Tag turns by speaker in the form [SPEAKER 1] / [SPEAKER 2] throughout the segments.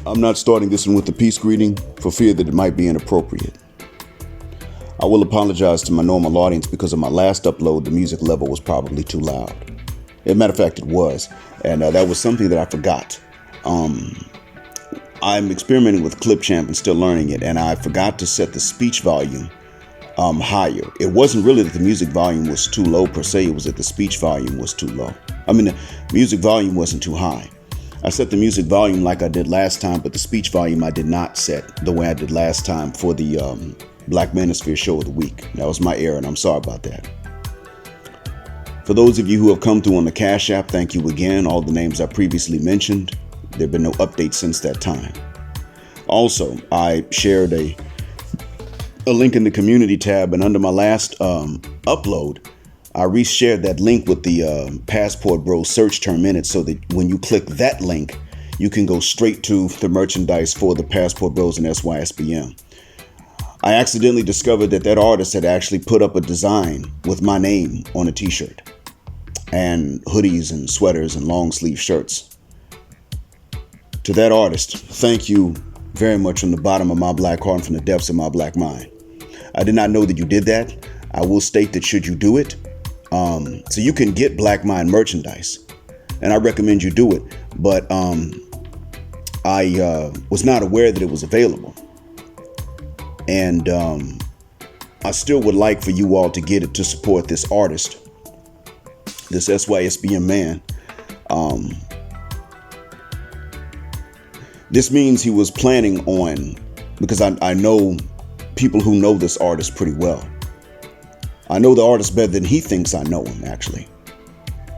[SPEAKER 1] I'm not starting this one with a peace greeting for fear that it might be inappropriate. I will apologize to my normal audience because of my last upload, the music level was probably too loud. As a matter of fact, it was. And that was something that I forgot. I'm experimenting with Clipchamp and still learning it, and I forgot to set the speech volume higher. It wasn't really that the music volume was too low per se, it was that the speech volume was too low. I mean, the music volume wasn't too high. I set the music volume like I did last time, but the speech volume I did not set the way I did last time for the Black Manosphere Show of the Week. That was my error, and I'm sorry about that. For those of you who have come through on the Cash App, thank you again. All the names I previously mentioned, there have been no updates since that time. Also, I shared a link in the community tab, and under my last upload, I reshared that link with the Passport Bros search term in it, so that when you click that link, you can go straight to the merchandise for the Passport Bros and SYSBM. I accidentally discovered that artist had actually put up a design with my name on a t-shirt and hoodies and sweaters and long sleeve shirts. To that artist, thank you very much from the bottom of my black heart and from the depths of my black mind. I did not know that you did that. I will state that should you do it, so you can get Black Mind merchandise, and I recommend you do it. But I was not aware that it was available, and I still would like for you all to get it to support this artist, this SYSBM man. This means he was planning on, because I know people who know this artist pretty well. I know the artist better than he thinks I know him, actually.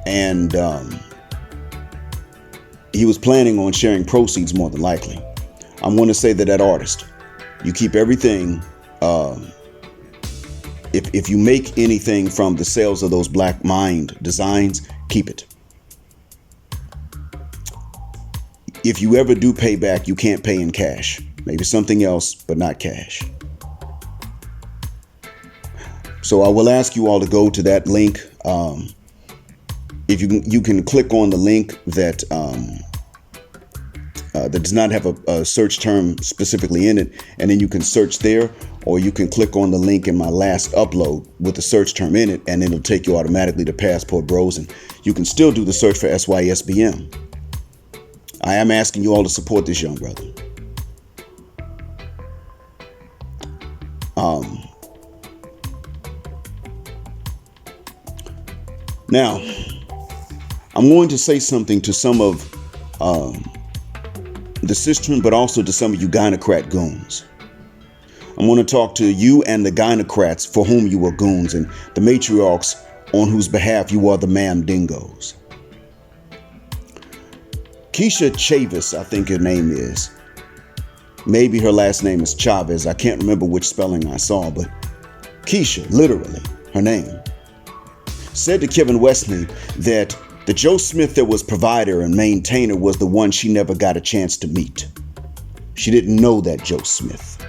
[SPEAKER 1] And he was planning on sharing proceeds more than likely. I'm going to say that artist, you keep everything. If you make anything from the sales of those Black Mind designs, keep it. If you ever do pay back, you can't pay in cash. Maybe something else, but not cash. So I will ask you all to go to that link. If you can click on the link that that does not have a search term specifically in it, and then you can search there, or you can click on the link in my last upload with the search term in it, and it'll take you automatically to Passport Bros, and you can still do the search for SYSBM. I am asking you all to support this young brother. Now, I'm going to say something to some of the sistren, but also to some of you gynocrat goons. I'm going to talk to you and the gynocrats for whom you are goons, and the matriarchs on whose behalf you are the ma'am dingoes. Keisha Chavis, I think her name is. Maybe her last name is Chavez. I can't remember which spelling I saw, but Keisha, literally, her name, said to Kevin Wesley that the Joe Smith that was provider and maintainer was the one she never got a chance to meet. She didn't know that Joe Smith.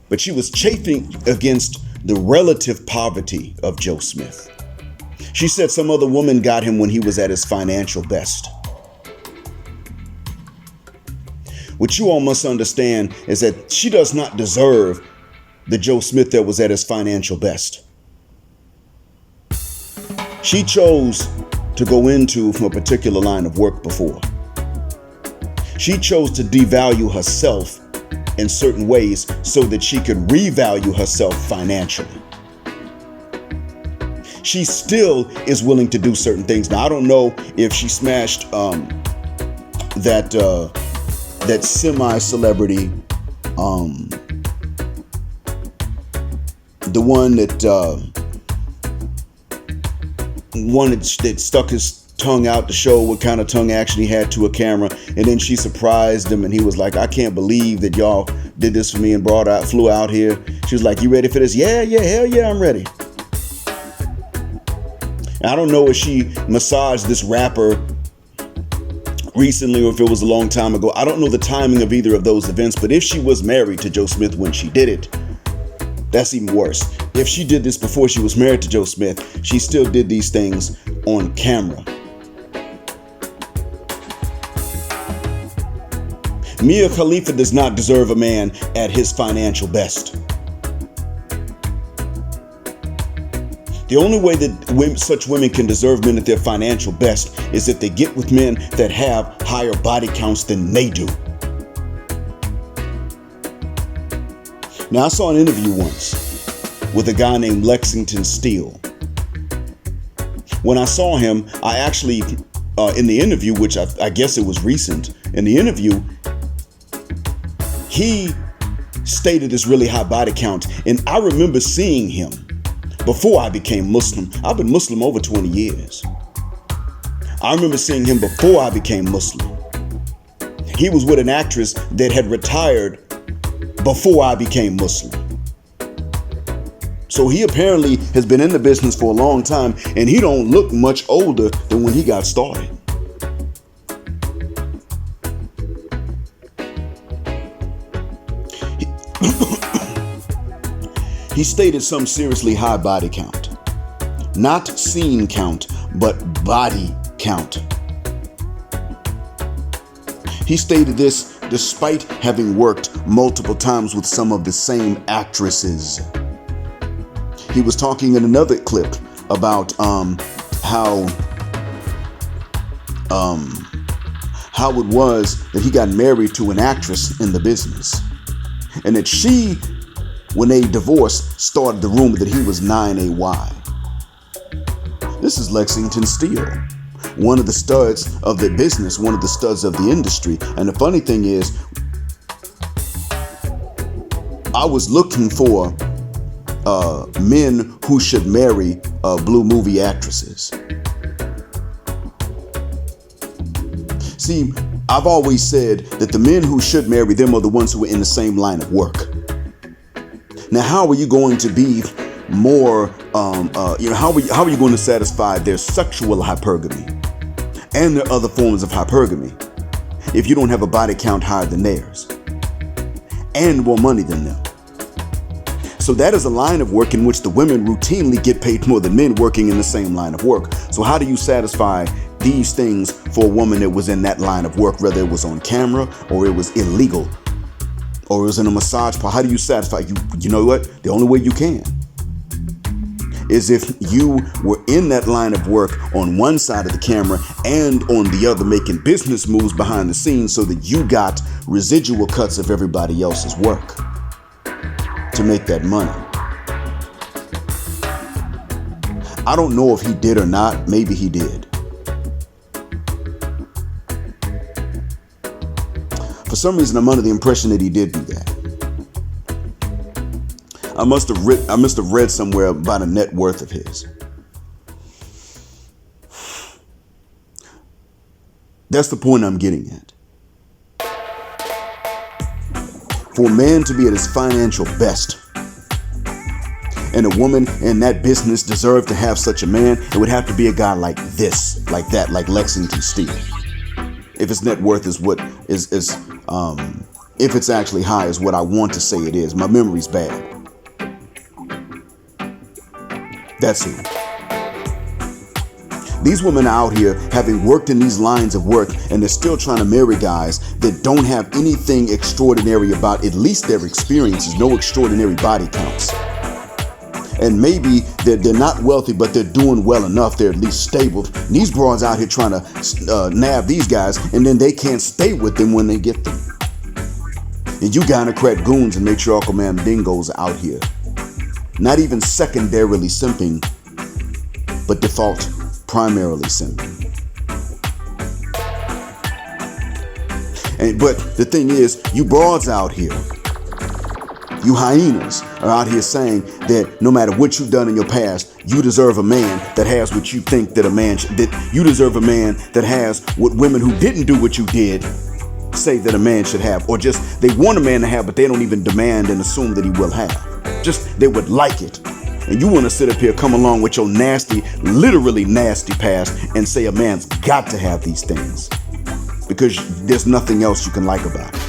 [SPEAKER 1] But she was chafing against the relative poverty of Joe Smith. She said some other woman got him when he was at his financial best. What you all must understand is that she does not deserve the Joe Smith that was at his financial best. She chose to go into a particular line of work before. She chose to devalue herself in certain ways so that she could revalue herself financially. She still is willing to do certain things. Now, I don't know if she smashed that semi-celebrity, the one that stuck his tongue out to show what kind of tongue action he had to a camera, and then she surprised him and he was like, I can't believe that y'all did this for me and flew out here. She was like, you ready for this? Yeah, hell yeah, I'm ready. I don't know if she massaged this rapper recently or if it was a long time ago. I don't know the timing of either of those events, but if she was married to Joe Smith when she did it, that's even worse. If she did this before she was married to Joe Smith, she still did these things on camera. Mia Khalifa does not deserve a man at his financial best. The only way that such women can deserve men at their financial best is if they get with men that have higher body counts than they do. Now, I saw an interview once with a guy named Lexington Steele. When I saw him, I actually, in the interview, which I guess it was recent, in the interview, he stated this really high body count. And I remember seeing him before I became Muslim. I've been Muslim over 20 years. I remember seeing him before I became Muslim. He was with an actress that had retired before I became Muslim. So he apparently has been in the business for a long time, and he don't look much older than when he got started. He stated some seriously high body count. Not scene count, but body count. He stated this despite having worked multiple times with some of the same actresses. He was talking in another clip about how it was that he got married to an actress in the business, and that she, when they divorced, started the rumor that he was 9AY. This is Lexington Steele, one of the studs of the business, one of the studs of the industry. And the funny thing is, I was looking for men who should marry blue movie actresses. See, I've always said that the men who should marry them are the ones who are in the same line of work. Now, how are you going to be more, how are you going to satisfy their sexual hypergamy and their other forms of hypergamy if you don't have a body count higher than theirs and more money than them? So that is a line of work in which the women routinely get paid more than men working in the same line of work. So how do you satisfy these things for a woman that was in that line of work, whether it was on camera or it was illegal or it was in a massage parlor? How do you satisfy? You know what? The only way you can is if you were in that line of work on one side of the camera and on the other making business moves behind the scenes so that you got residual cuts of everybody else's work to make that money. I don't know if he did or not. Maybe he did. For some reason, I'm under the impression that he did do that. I must have read somewhere about a net worth of his. That's the point I'm getting at. For a man to be at his financial best, and a woman in that business deserve to have such a man, it would have to be a guy like this, like that, like Lexington Steele. If his net worth is what is if it's actually high is what I want to say it is. My memory's bad. That's it. These women are out here having worked in these lines of work, and they're still trying to marry guys that don't have anything extraordinary about at least their experiences, no extraordinary body counts. And maybe they're not wealthy, but they're doing well enough. They're at least stable. And these broads out here trying to nab these guys, and then they can't stay with them when they get them. And you gynocrat goons and matriarchal man dingoes are out here, not even secondarily simping, but default primarily simping. But the thing is, you broads out here, you hyenas are out here saying that no matter what you've done in your past, you deserve a man that has what you think that a man should. That you deserve a man that has what women who didn't do what you did say that a man should have, or just they want a man to have, but they don't even demand and assume that he will have. Just they would like it. And you want to sit up here, come along with your nasty, literally nasty past and say a man's got to have these things because there's nothing else you can like about it.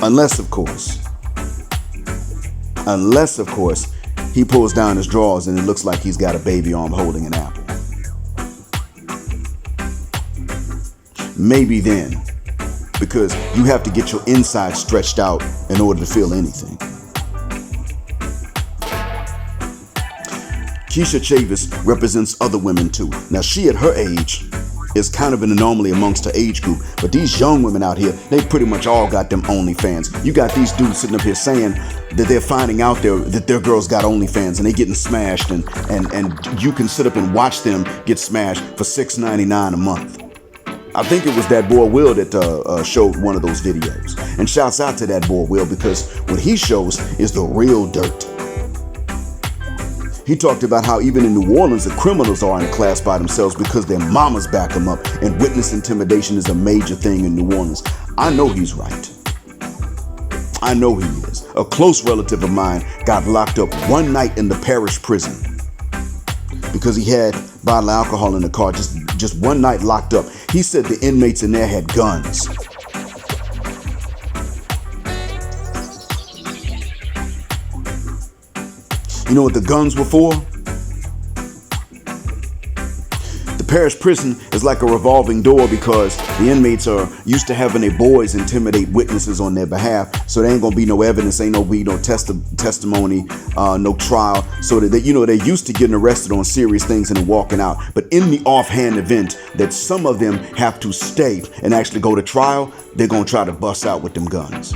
[SPEAKER 1] Unless, of course, he pulls down his drawers and it looks like he's got a baby arm holding an apple. maybe then. Because you have to get your inside stretched out in order to feel anything. Keisha Chavis represents other women too. Now she at her age is kind of an anomaly amongst her age group, but these young women out here, they pretty much all got them OnlyFans. You got these dudes sitting up here saying that they're finding out there that their girls got OnlyFans and they getting smashed, and you can sit up and watch them get smashed for $6.99 a month. I think it was that boy Will that showed one of those videos. And shouts out to that boy Will, because what he shows is the real dirt. He talked about how even in New Orleans, the criminals are in a class by themselves because their mamas back them up, and witness intimidation is a major thing in New Orleans. I know he's right. I know he is. A close relative of mine got locked up one night in the parish prison because he had bottle of alcohol in the car. Just one night locked up. He said the inmates in there had guns. You know what the guns were for? The parish prison is like a revolving door because the inmates are used to having their boys intimidate witnesses on their behalf, so there ain't gonna be no evidence, ain't no testimony, no trial, so that they're used to getting arrested on serious things and then walking out. But in the offhand event that some of them have to stay and actually go to trial, they're gonna try to bust out with them guns.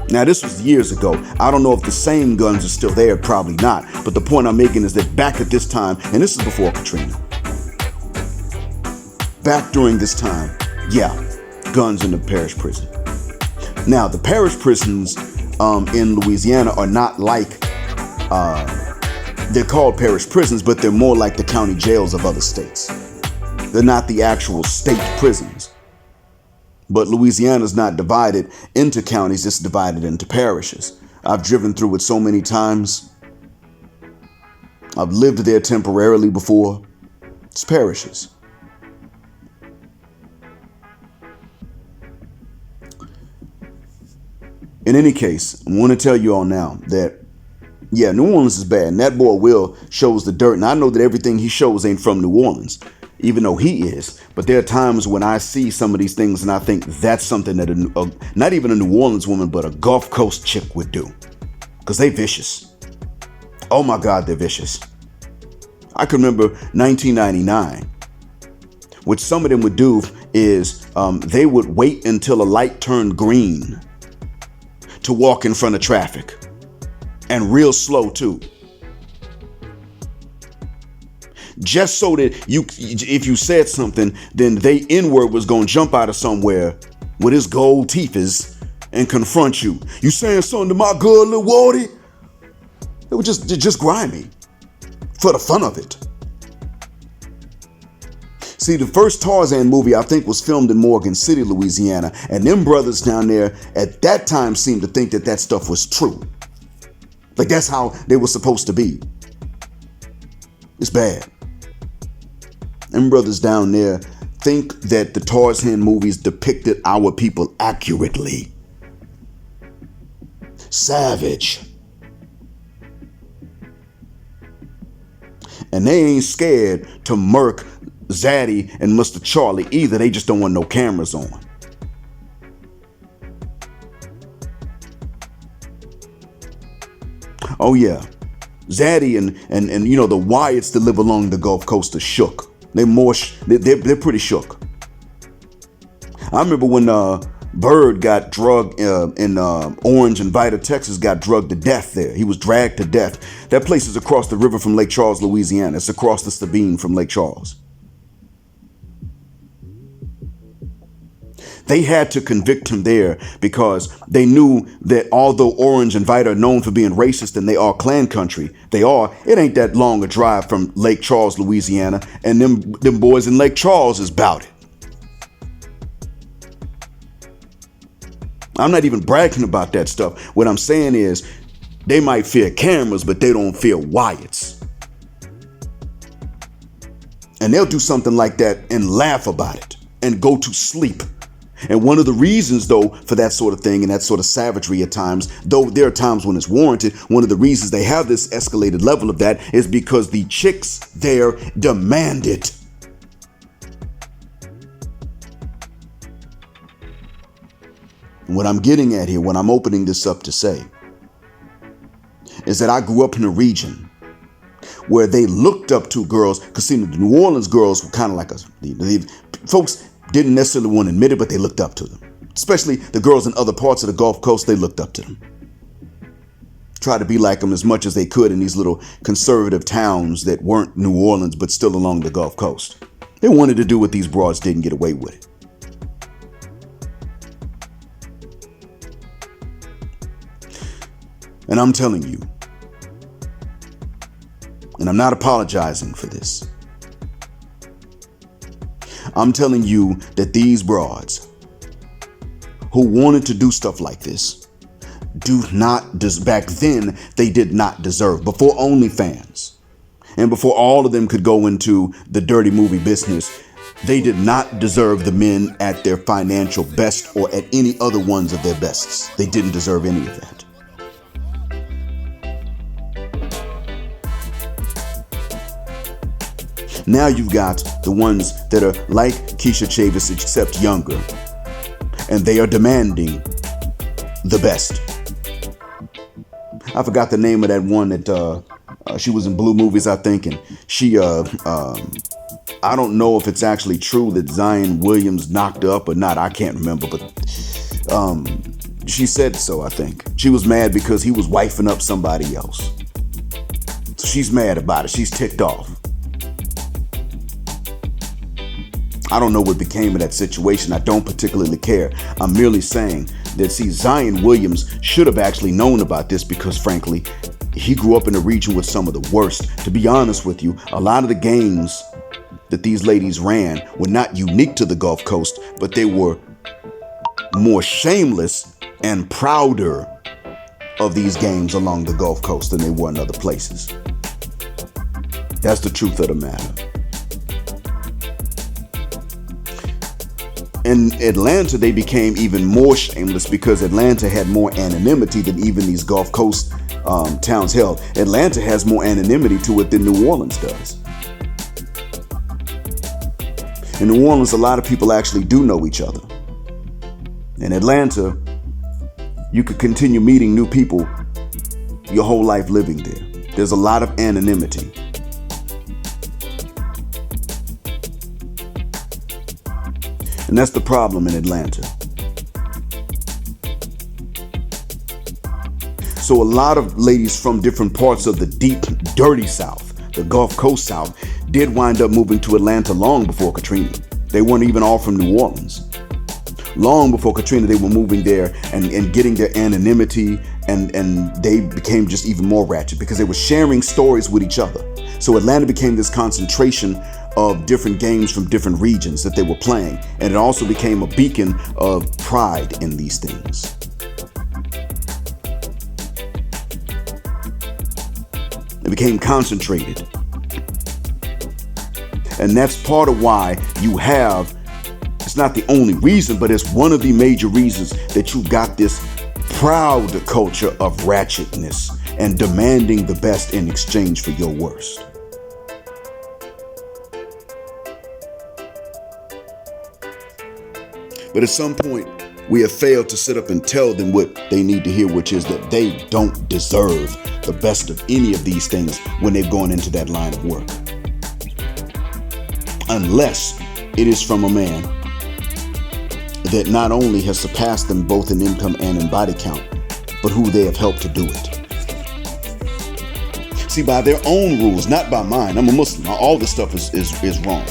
[SPEAKER 1] Now, this was years ago. I don't know if the same guns are still there, probably not. But the point I'm making is that back at this time, and this is before Katrina, back during this time, yeah, guns in the parish prison. Now, the parish prisons in Louisiana are not like, they're called parish prisons, but they're more like the county jails of other states. They're not the actual state prisons. But Louisiana's not divided into counties, it's divided into parishes. I've driven through it so many times. I've lived there temporarily before. It's parishes. In any case, I want to tell you all now that, yeah, New Orleans is bad. And that boy Will shows the dirt. And I know that everything he shows ain't from New Orleans, even though he is. But there are times when I see some of these things and I think that's something that not even a New Orleans woman, but a Gulf Coast chick would do. Because they vicious. Oh my God, they're vicious. I can remember 1999. What some of them would do is they would wait until a light turned green to walk in front of traffic. And real slow too. Just so that if you said something, then they N-word was gonna jump out of somewhere with his gold teeth and confront you. You saying something to my good little Wardy? It was just grimy for the fun of it. See, the first Tarzan movie I think was filmed in Morgan City, Louisiana, and them brothers down there at that time seemed to think that that stuff was true. Like that's how they were supposed to be. It's bad. Them brothers down there think that the Tarzan movies depicted our people accurately. Savage. And they ain't scared to murk Zaddy and Mr. Charlie either. They just don't want no cameras on. Oh yeah. Zaddy and you know the Wyatts that live along the Gulf Coast are shook. They're pretty shook. I remember when Bird got drugged in Orange and Vida, Texas, got drugged to death there. He was dragged to death. That place is across the river from Lake Charles, Louisiana. It's across the Sabine from Lake Charles. They had to convict him there because they knew that although Orange and Vida are known for being racist and they are Klan country, it ain't that long a drive from Lake Charles, Louisiana, and them boys in Lake Charles is bout it. I'm not even bragging about that stuff. What I'm saying is they might fear cameras, but they don't fear Wyatts. And they'll do something like that and laugh about it and go to sleep. And one of the reasons, though, for that sort of thing and that sort of savagery at times, though there are times when it's warranted, one of the reasons they have this escalated level of that is because the chicks there demand it. What I'm getting at here, what I'm opening this up to say, is that I grew up in a region where they looked up to girls, because the New Orleans girls were kind of like us. Folks didn't necessarily want to admit it, but they looked up to them. Especially the girls in other parts of the Gulf Coast, they looked up to them. Tried to be like them as much as they could in these little conservative towns that weren't New Orleans, but still along the Gulf Coast. They wanted to do what these broads didn't get away with it. And I'm telling you, and I'm not apologizing for this, I'm telling you that these broads who wanted to do stuff like this do not, back then, they did not deserve, before OnlyFans and before all of them could go into the dirty movie business, they did not deserve the men at their financial best or at any other ones of their bests. They didn't deserve any of that. Now you've got the ones that are like Keisha Chavis, except younger, and they are demanding the best. I forgot the name of that one that she was in Blue Movies, I think, and she I don't know if it's actually true that Zion Williams knocked her up or not. I can't remember, but she said so, I think. She was mad because he was wifing up somebody else. So she's mad about it. She's ticked off. I don't know what became of that situation. I don't particularly care. I'm merely saying that, see, Zion Williams should have actually known about this because, frankly, he grew up in a region with some of the worst. To be honest with you, a lot of the games that these ladies ran were not unique to the Gulf Coast, but they were more shameless and prouder of these games along the Gulf Coast than they were in other places. That's the truth of the matter. In Atlanta, they became even more shameless because Atlanta had more anonymity than even these Gulf Coast towns held. Atlanta has more anonymity to it than New Orleans does. In New Orleans, a lot of people actually do know each other. In Atlanta, you could continue meeting new people your whole life living there. There's a lot of anonymity. And that's the problem in Atlanta. So a lot of ladies from different parts of the deep, dirty South, the Gulf Coast South, did wind up moving to Atlanta long before Katrina. They weren't even all from New Orleans. Long before Katrina, they were moving there and getting their anonymity, and they became just even more ratchet because they were sharing stories with each other. So Atlanta became this concentration of different games from different regions that they were playing. And it also became a beacon of pride in these things. It became concentrated. And that's part of why you have, it's not the only reason, but it's one of the major reasons that you got this proud culture of ratchetness and demanding the best in exchange for your worst. But at some point, we have failed to sit up and tell them what they need to hear, which is that they don't deserve the best of any of these things when they've gone into that line of work. Unless it is from a man that not only has surpassed them both in income and in body count, but who they have helped to do it. See, by their own rules, not by mine. I'm a Muslim. All this stuff is wrong.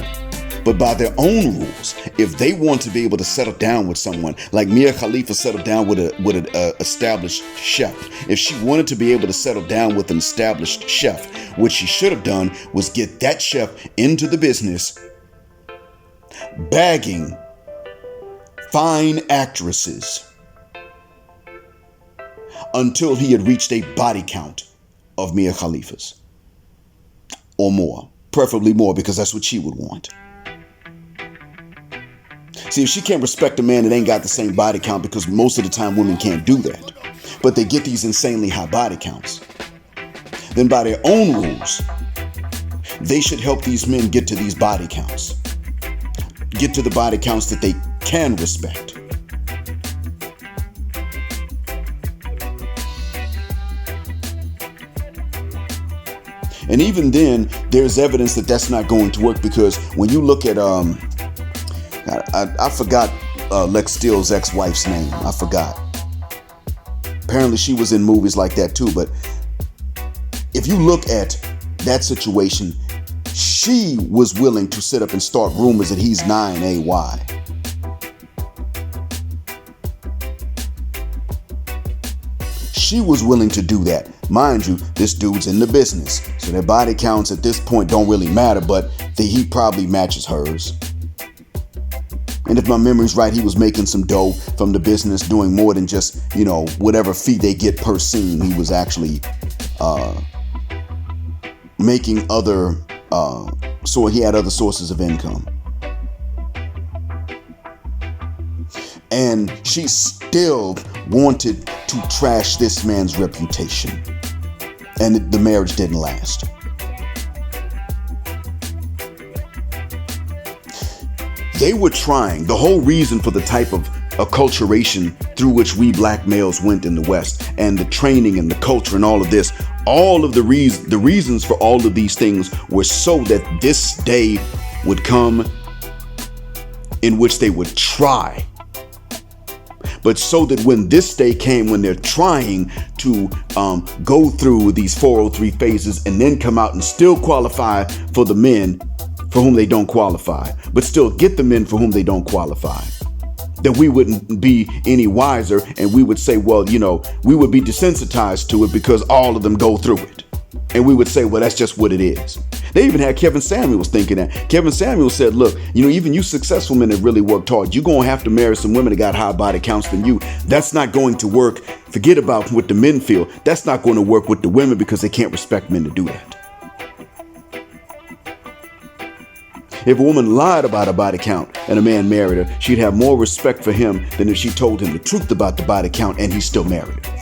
[SPEAKER 1] But by their own rules, if they want to be able to settle down with someone, like Mia Khalifa settled down with an established chef. If she wanted to be able to settle down with an established chef, what she should have done was get that chef into the business, bagging fine actresses until he had reached a body count of Mia Khalifa's or more, preferably more, because that's what she would want. See, if she can't respect a man that ain't got the same body count, because most of the time women can't do that, but they get these insanely high body counts, then by their own rules, they should help these men get to these body counts. Get to the body counts that they can respect. And even then, there's evidence that that's not going to work, because when you look at I forgot Lex Steele's ex-wife's name. I forgot. Apparently she was in movies like that too. But if you look at that situation, she was willing to sit up and start rumors that he's 9AY. She was willing to do that. Mind you, this dude's in the business, so their body counts at this point don't really matter, but he probably matches hers. And if my memory's right, he was making some dough from the business, doing more than just, whatever fee they get per scene. He was actually making other, so he had other sources of income. And she still wanted to trash this man's reputation. And the marriage didn't last. They were trying. The whole reason for the type of acculturation through which we black males went in the West, and the training and the culture and all of this, all of the reasons for all of these things were so that this day would come in which they would try. But so that when this day came, when they're trying to go through these 403 phases and then come out and still qualify for the men for whom they don't qualify, but still get the men for whom they don't qualify, that we wouldn't be any wiser, and we would say, well, we would be desensitized to it because all of them go through it. And we would say, well, that's just what it is. They even had Kevin Samuels thinking that. Kevin Samuels said, look, even you successful men that really worked hard, you're going to have to marry some women that got higher body counts than you. That's not going to work. Forget about what the men feel. That's not going to work with the women, because they can't respect men to do that. If a woman lied about her body count and a man married her, she'd have more respect for him than if she told him the truth about the body count and he still married her.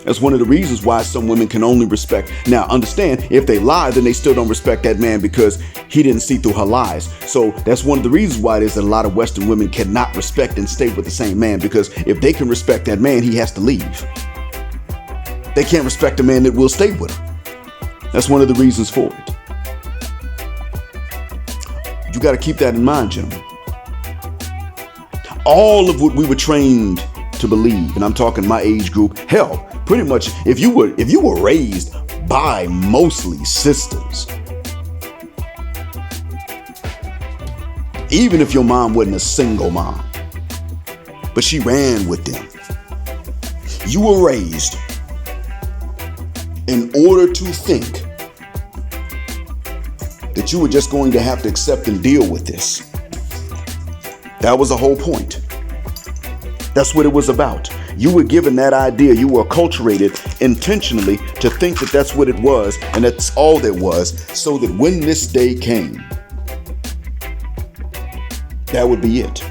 [SPEAKER 1] That's one of the reasons why some women can only respect. Now, understand, if they lie, then they still don't respect that man because he didn't see through her lies. So that's one of the reasons why it is that a lot of Western women cannot respect and stay with the same man, because if they can respect that man, he has to leave. They can't respect a man that will stay with them. That's one of the reasons for it. You got to keep that in mind, gentlemen. All of what we were trained to believe, and I'm talking my age group, hell, pretty much if you were raised by mostly sisters, even if your mom wasn't a single mom, but she ran with them, you were raised in order to think that you were just going to have to accept and deal with this. That was the whole point. That's what it was about. You were given that idea. You were acculturated intentionally to think that that's what it was, and that's all there was, so that when this day came, that would be it.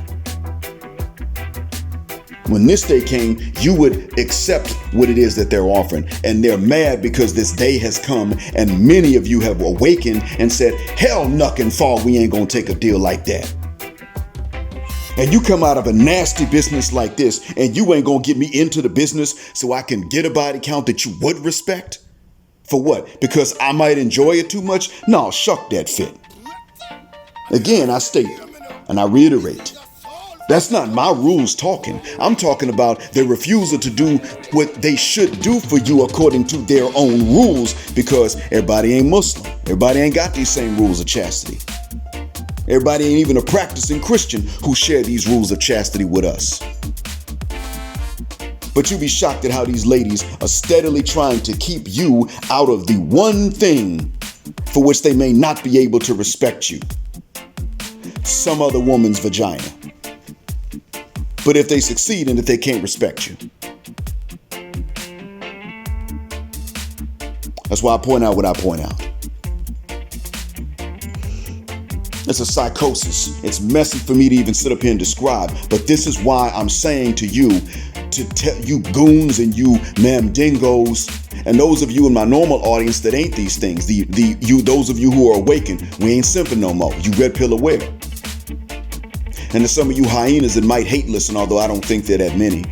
[SPEAKER 1] When this day came, you would accept what it is that they're offering. And they're mad because this day has come, and many of you have awakened and said, hell, knuck and fall, we ain't gonna take a deal like that. And you come out of a nasty business like this, and you ain't gonna get me into the business so I can get a body count that you would respect? For what? Because I might enjoy it too much? No, shuck that fit. Again, I state and I reiterate, that's not my rules talking. I'm talking about their refusal to do what they should do for you according to their own rules, because everybody ain't Muslim. Everybody ain't got these same rules of chastity. Everybody ain't even a practicing Christian who share these rules of chastity with us. But you'll be shocked at how these ladies are steadily trying to keep you out of the one thing for which they may not be able to respect you: some other woman's vagina. But if they succeed and if they can't respect you. That's why I point out what I point out. It's a psychosis. It's messy for me to even sit up here and describe. But this is why I'm saying to you, to tell you goons and you mamdingos, and those of you in my normal audience that ain't these things, those of you who are awakened, we ain't simping no more. You red pill aware. And there's some of you hyenas that might hate listen, although I don't think they're that many.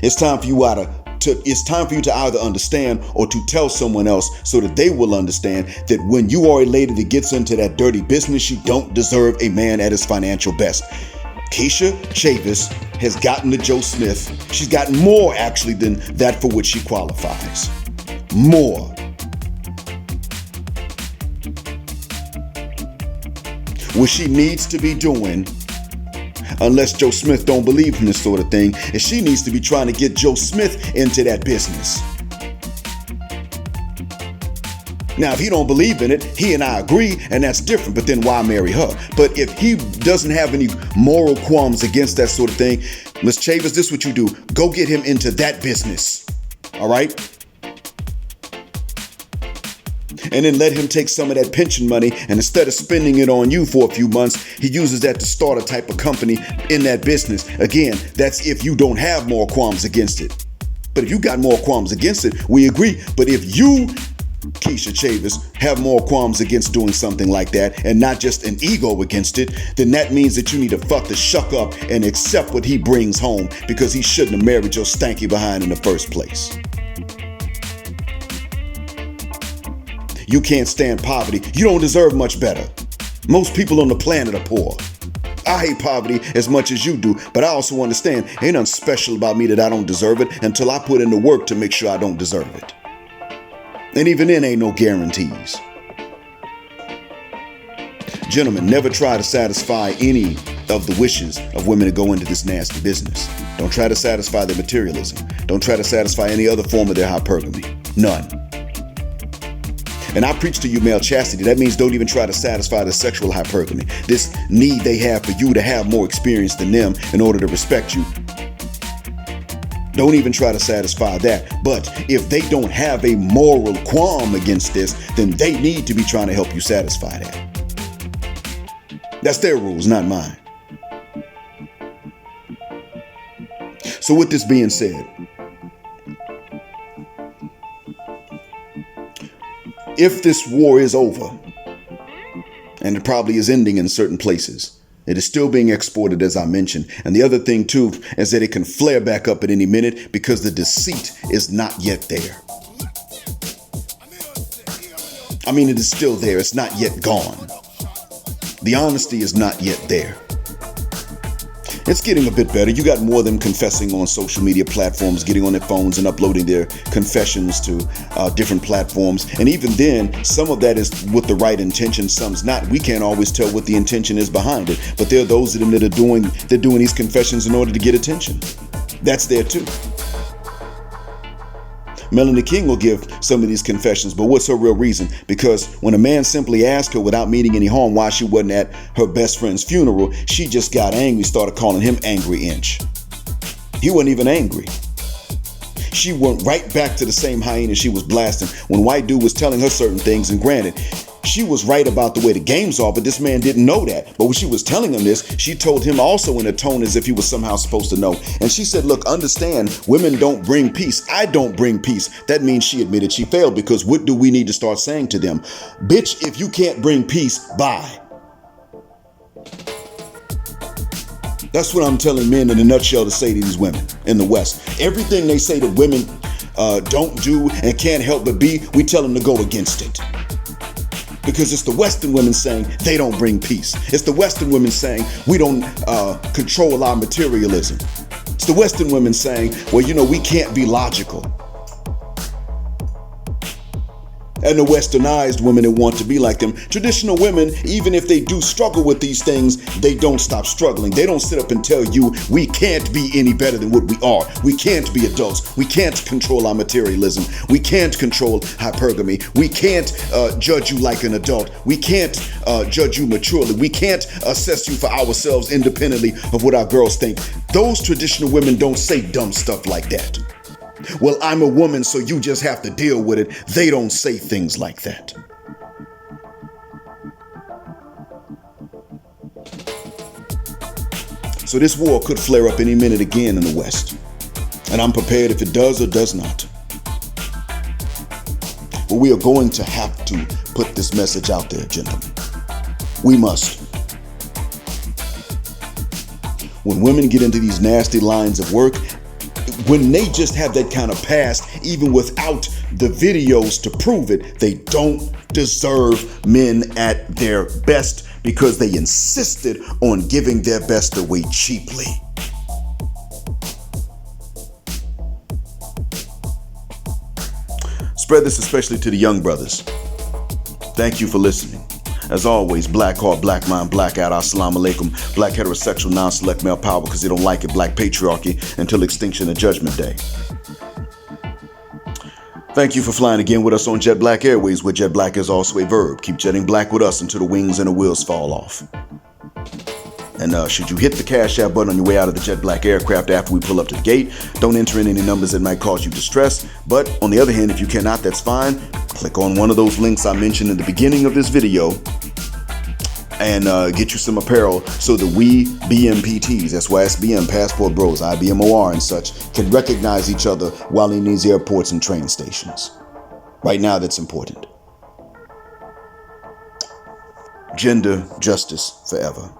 [SPEAKER 1] It's time for you it's time for you to either understand or to tell someone else so that they will understand that when you are a lady that gets into that dirty business, you don't deserve a man at his financial best. Keisha Chavis has gotten to Joe Smith. She's gotten more actually than that for which she qualifies. More. What she needs to be doing, unless Joe Smith don't believe in this sort of thing, is she needs to be trying to get Joe Smith into that business. Now, if he don't believe in it, he and I agree, and that's different, but then why marry her? But if he doesn't have any moral qualms against that sort of thing, Miss Chavis, this is what you do. Go get him into that business, all right? And then let him take some of that pension money, and instead of spending it on you for a few months, he uses that to start a type of company in that business. Again, that's if you don't have more qualms against it. But if you got more qualms against it, we agree. But if you, Keisha Chavis, have more qualms against doing something like that and not just an ego against it, then that means that you need to fuck the shuck up and accept what he brings home, because he shouldn't have married your stanky behind in the first place. You can't stand poverty. You don't deserve much better. Most people on the planet are poor. I hate poverty as much as you do, but I also understand ain't nothing special about me that I don't deserve it until I put in the work to make sure I don't deserve it. And even then, ain't no guarantees. Gentlemen, never try to satisfy any of the wishes of women to go into this nasty business. Don't try to satisfy their materialism. Don't try to satisfy any other form of their hypergamy. None. And I preach to you male chastity. That means don't even try to satisfy the sexual hypergamy. This need they have for you to have more experience than them in order to respect you. Don't even try to satisfy that. But if they don't have a moral qualm against this, then they need to be trying to help you satisfy that. That's their rules, not mine. So with this being said, if this war is over, and it probably is ending in certain places, it is still being exported, as I mentioned. And the other thing, too, is that it can flare back up at any minute because the deceit is not yet there. I mean, it is still there. It's not yet gone. The honesty is not yet there. It's getting a bit better. You got more of them confessing on social media platforms, getting on their phones and uploading their confessions to different platforms. And even then, some of that is with the right intention, some's not. We can't always tell what the intention is behind it. But there are those of them that they're doing these confessions in order to get attention. That's there too. Melanie King will give some of these confessions, but what's her real reason? Because when a man simply asked her without meaning any harm why she wasn't at her best friend's funeral, she just got angry, started calling him Angry Inch. He wasn't even angry. She went right back to the same hyena she was blasting when white dude was telling her certain things, and granted, she was right about the way the games are, but this man didn't know that. But when she was telling him this, she told him also in a tone as if he was somehow supposed to know. And she said, look, understand, women don't bring peace. I don't bring peace. That means she admitted she failed, because what do we need to start saying to them? Bitch, if you can't bring peace, bye. That's what I'm telling men in a nutshell to say to these women in the West. Everything they say that women don't do and can't help but be, we tell them to go against it. Because it's the Western women saying they don't bring peace. It's the Western women saying we don't control our materialism. It's the Western women saying, well, you know, we can't be logical. And the westernized women that want to be like them. Traditional women, even if they do struggle with these things, they don't stop struggling. They don't sit up and tell you we can't be any better than what we are. We can't be adults. We can't control our materialism. We can't control hypergamy. We can't judge you like an adult. We can't judge you maturely. We can't assess you for ourselves independently of what our girls think. Those traditional women don't say dumb stuff like that. Well, I'm a woman, so you just have to deal with it. They don't say things like that. So this war could flare up any minute again in the West. And I'm prepared if it does or does not. But we are going to have to put this message out there, gentlemen. We must. When women get into these nasty lines of work, when they just have that kind of past, even without the videos to prove it, they don't deserve men at their best because they insisted on giving their best away cheaply. Spread this especially to the young brothers. Thank you for listening. As always, black heart, black mind, black out, assalamu alaikum, black heterosexual, non-select male power because they don't like it, black patriarchy until extinction of judgment day. Thank you for flying again with us on Jet Black Airways, where jet black is also a verb. Keep jetting black with us until the wings and the wheels fall off. And should you hit the Cash App button on your way out of the Jet Black aircraft after we pull up to the gate, don't enter in any numbers that might cause you distress. But on the other hand, if you cannot, that's fine. Click on one of those links I mentioned in the beginning of this video and get you some apparel so that we BMPTs, that's why SBM, Passport Bros, IBMOR and such, can recognize each other while in these airports and train stations. Right now, that's important. Gender justice forever.